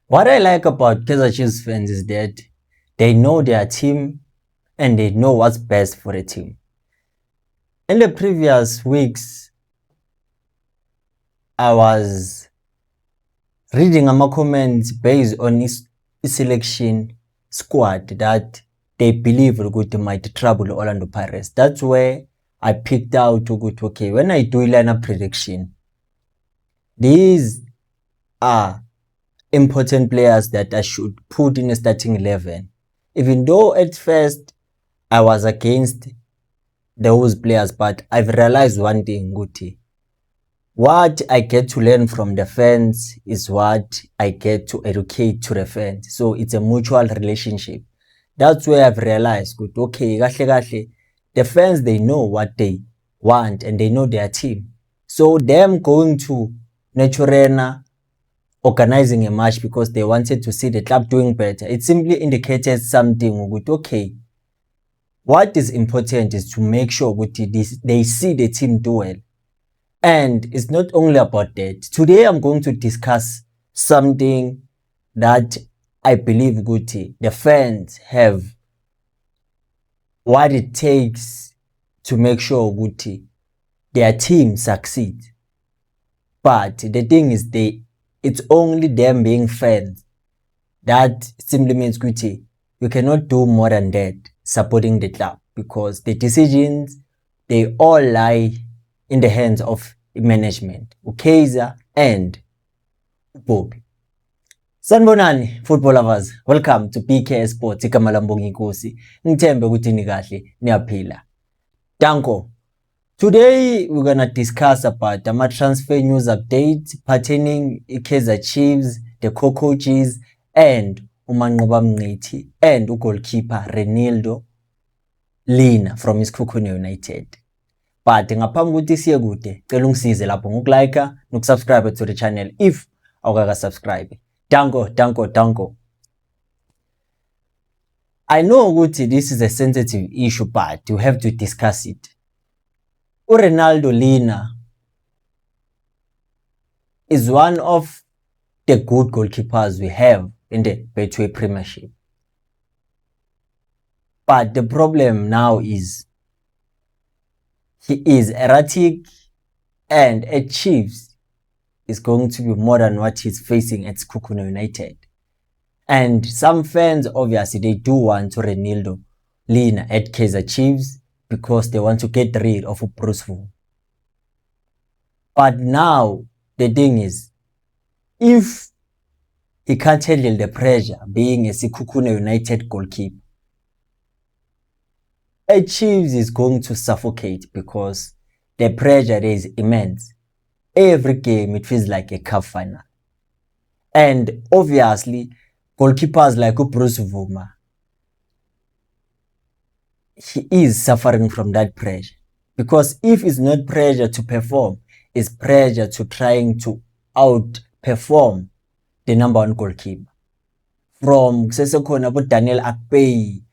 What I like about Kaizer Chiefs fans is that they know their team and they know what's best for the team. In the previous weeks, I was reading my comments based on his selection squad that they believe might trouble Orlando Pirates. That's where I picked out okay, when I do lineup prediction, these are important players that I should put in a starting 11. Even though at first I was against those players, but I've realized one thing, Guti. What I get to learn from the fans is what I get to educate to the fans. So it's a mutual relationship. That's where I've realized, good, okay, the fans, they know what they want and they know their team. So them going to Naturena organizing a match because they wanted to see the club doing better, it simply indicated something good, okay, what is important is to make sure they see the team do well. And it's not only about that. Today I'm going to discuss something that I believe the fans have what it takes to make sure their team succeeds. But the thing is it's only them being fans. That simply means you cannot do more than that supporting the club, because the decisions, they all lie in the hands of management, Ukaizer and Bobby. Sanibonani football lovers, welcome to PK Sports. Igama lami Mbongi Nkosi. Ngithembe ukuthi nikahle niyaphila. Danko. Today we're gonna discuss about the transfer news update pertaining Kaizer Chiefs, the co-coaches, and uManqoba Mngqithi and goalkeeper Renildo Lina from Isikhukhune United. But ngaphambi ukuthi siye kude, cela ungisize lapho ngokulike nokusubscribe to the channel if awukaka subscribe. Danko. I know ukuthi this is a sensitive issue, but you have to discuss it. Renaldo Lina is one of the good goalkeepers we have in the Betway Premiership. But the problem now is he is erratic, and at Chiefs is going to be more than what he's facing at Isikhukhune United. And some fans, obviously, they do want to Renildo Lina at Kaizer Chiefs because they want to get rid of Bruce Vu. But now, the thing is, if he can't handle the pressure being a Isikhukhune United goalkeeper, a Chiefs is going to suffocate because the pressure is immense. Every game it feels like a cup final. And obviously, goalkeepers like Bruce Vuma, he is suffering from that pressure. Because if it's not pressure to perform, it's pressure to trying to outperform the number one goalkeeper. From Sesekhona Abo Daniel Akpeyi,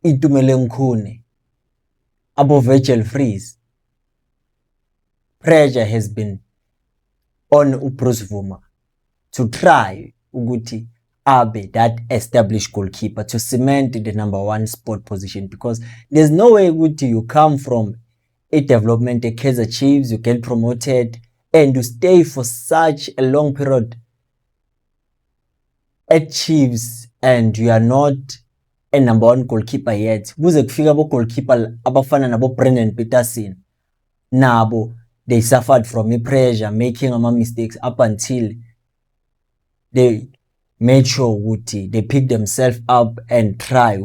Itumeleng Mkhune, Abo Virgil Freeze, pressure has been on Bruce Vuma to try ukuthi abe that established goalkeeper to cement the number one spot position, because there's no way you come from a development at Kaizer Chiefs, you get promoted and you stay for such a long period at Chiefs and you are not a number one goalkeeper yet. Kuze kufika abo goalkeeper abafana nabo Brendan Peterson, nabo they suffered from pressure, making mistakes up until they made sure they pick themselves up and try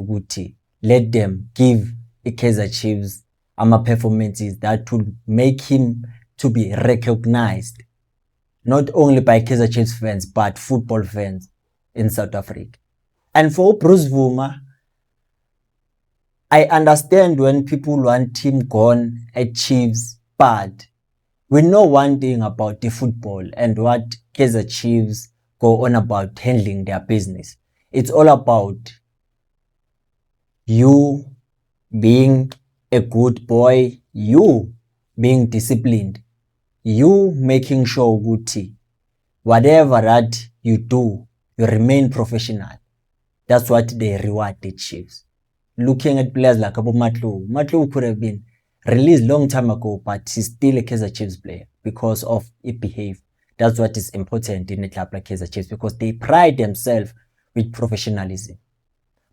let them give the Kaizer Chiefs performances that would make him to be recognized not only by Kaizer Chiefs fans but football fans in South Africa. And for Bruce Vuma, I understand when people want him gone at Chiefs, but we know one thing about the football and what Kaizer Chiefs go on about handling their business. It's all about you being a good boy, you being disciplined, you making sure whatever that you do you remain professional. That's what they reward the Chiefs. Looking at players like Abu Matlu could have been released long time ago, but he's still a Kaizer Chiefs player because of his behavior. That's what is important in a club like Kaizer Chiefs, because they pride themselves with professionalism.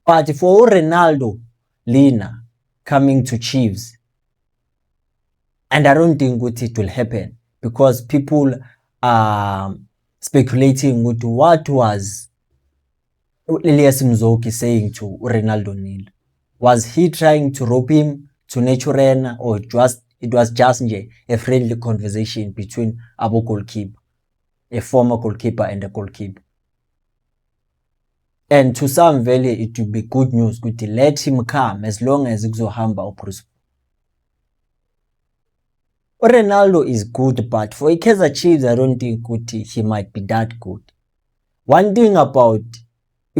But for Ronaldo Lina coming to Chiefs, and I don't think it will happen, because people are speculating with what was Elias Mzoki saying to Ronaldo Nil. Was he trying to rope him to Naturena, or it was just a friendly conversation between Abu goalkeeper, a former goalkeeper, and a goalkeeper? And to some value, it will be good news. Good, let him come as long as kuzohamba uPrus. Ronaldo is good, but for Kaizer Chiefs, I don't think he might be that good. One thing about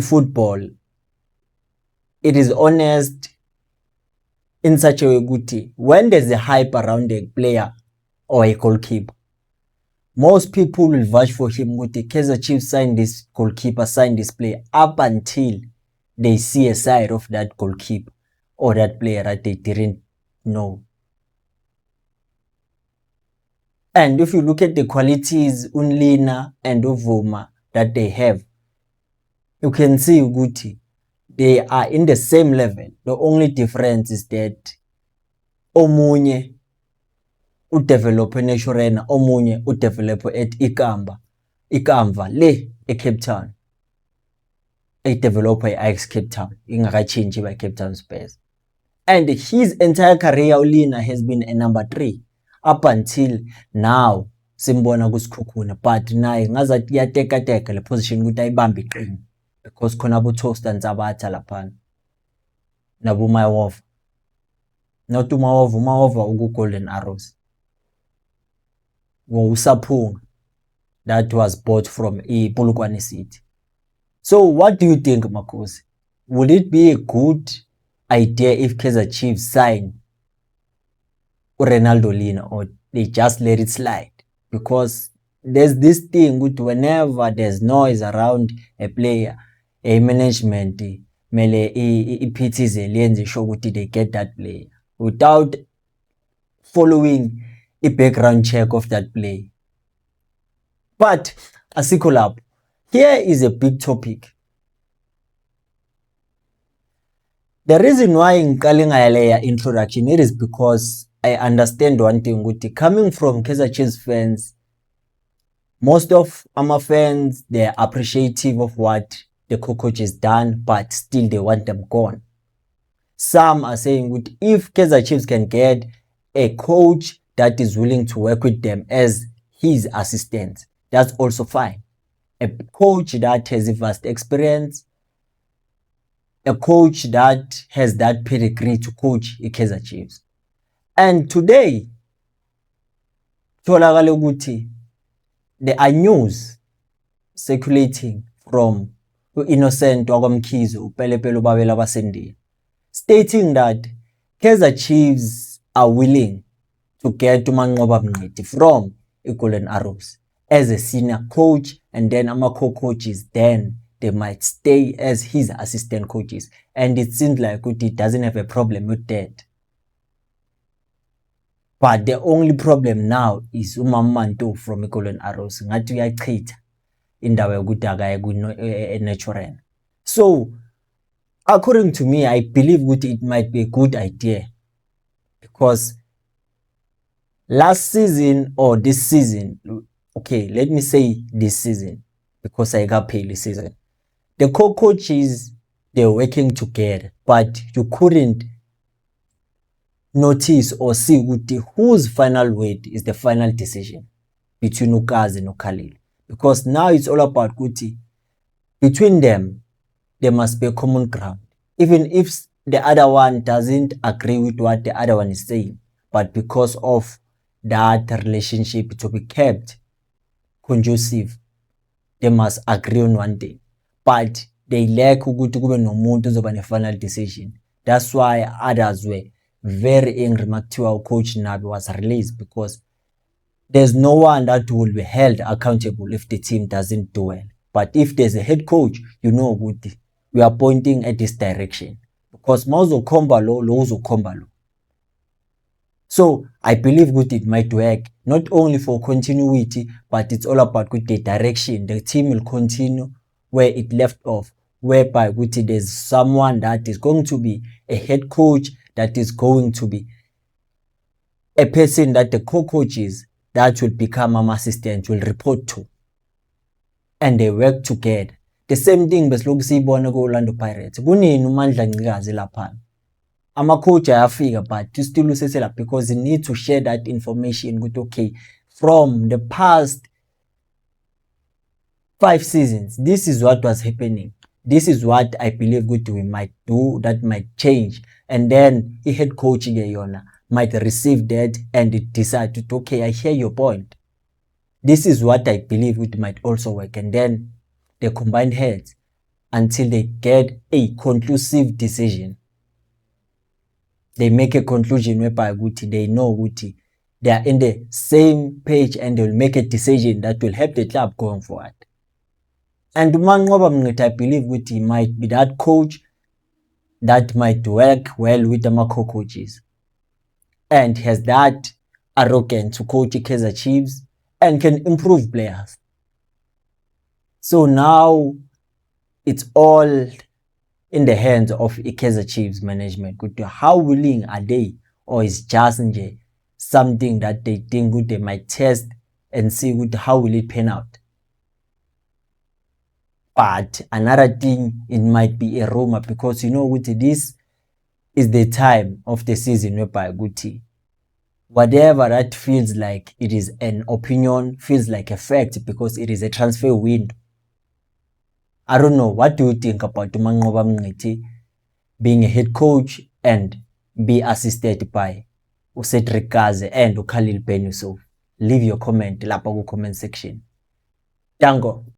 football, it is honest in such a way good, when there's a hype around a player or a goalkeeper, most people will vouch for him. Kaizer Chiefs signed this goalkeeper, signed this player, up until they see a side of that goalkeeper or that player that they didn't know. And if you look at the qualities Unlina and Uvuma that they have, you can see Uguti, they are in the same level. The only difference is that omunye udevelop eNaturena, omunye udevelop at Ikamva le eCape Town. A developer ex Cape Town, ingakachange by Cape Town Spurs. And his entire career Ulina has been a number 3 up until now. Simbona kusikhukhuna, but naye ngazathi iyateka le position ukuthi ayibambe iqini, because khona abo Toaster Nzabatha laphana nabo Mawova, not Mawova uku Golden Arrows, uSaphunga that was bought from iPolokwane City. So what do you think, Makosi? Would it be a good idea if Kaizer Chiefs sign Ronaldo Lina, or they just let it slide? Because there's this thing with whenever there's noise around a player, a management mele ipithize lenze sure ukuthi they get that player without following a background check of that player. But asikho lapho, here is a big topic. The reason why in ngayaleya introduction, it is because I understand one thing, coming from Kaizer Chiefs fans, most of our fans, they are appreciative of what the coach has done, but still they want them gone. Some are saying if Kaizer Chiefs can get a coach that is willing to work with them as his assistant, that's also fine. A coach that has a vast experience, a coach that has that pedigree to coach Kaizer Chiefs. And today, there are news circulating from Innocent Wakwamkhize, uPelepele Ubabela baseNdiya, stating that Kaizer Chiefs are willing to get uManqoba Mngqithi from Golden Arrows as a senior coach, and then ama co-coaches, then they might stay as his assistant coaches. And it seems like he doesn't have a problem with that. But the only problem now is uMamanto from Golden Arrows. Ngathi uyachitha indawo yokuthi akaye kuNaturena. So according to me, I believe it might be a good idea, because last season or this season, okay, let me say this season, because I got paid this season, the co-coaches, they're working together, but you couldn't notice or see whose final word is the final decision between Ukazi and Khalil. Because now it's all about between them, there must be a common ground. Even if the other one doesn't agree with what the other one is saying, but because of that relationship to be kept conducive, they must agree on one thing. But they lack no final decision. That's why others were very angry. Maktiwa coach Nabi was released, because there's no one that will be held accountable if the team doesn't do well. But if there's a head coach, you know ukuthi we are pointing at this direction. Because mawuzokhomba lo uzokhomba lo. So I believe ukuthi it might work, not only for continuity, but it's all about the direction. The team will continue where it left off, whereby there's someone that is going to be a head coach, that is going to be a person that the co-coaches that will become an assistant will report to, and they work together. The same thing besilokhu siyibona ku-Orlando Pirates. Kunini uMandla Ncikazi lapha? Ama-coach ayafika, but you still usesela because you need to share that information with, okay, from the past 5 seasons, this is what was happening. This is what I believe we might do that might change. And then the head coach yona might receive that and decide to, okay, I hear your point. This is what I believe it might also work. And then they combine heads until they get a conclusive decision. They make a conclusion whereby they know they are in the same page, and they will make a decision that will help the club going forward. And Mangoba, I believe he might be that coach that might work well with the co-coaches and has that arrogance to coach Kaizer Chiefs and can improve players. So now it's all in the hands of Kaizer Chiefs management. How willing are they, or is just something that they think they might test and see how will it pan out? But another thing, it might be a rumor, because this is the time of the season whereby whatever that feels like it is an opinion feels like a fact, because it is a transfer window. I don't know. What do you think about Mangoba Mngqithi being a head coach and be assisted by Cedric Kaze and Khalil Ben Yusuf? Leave your comment lapha ku comment section. Tango.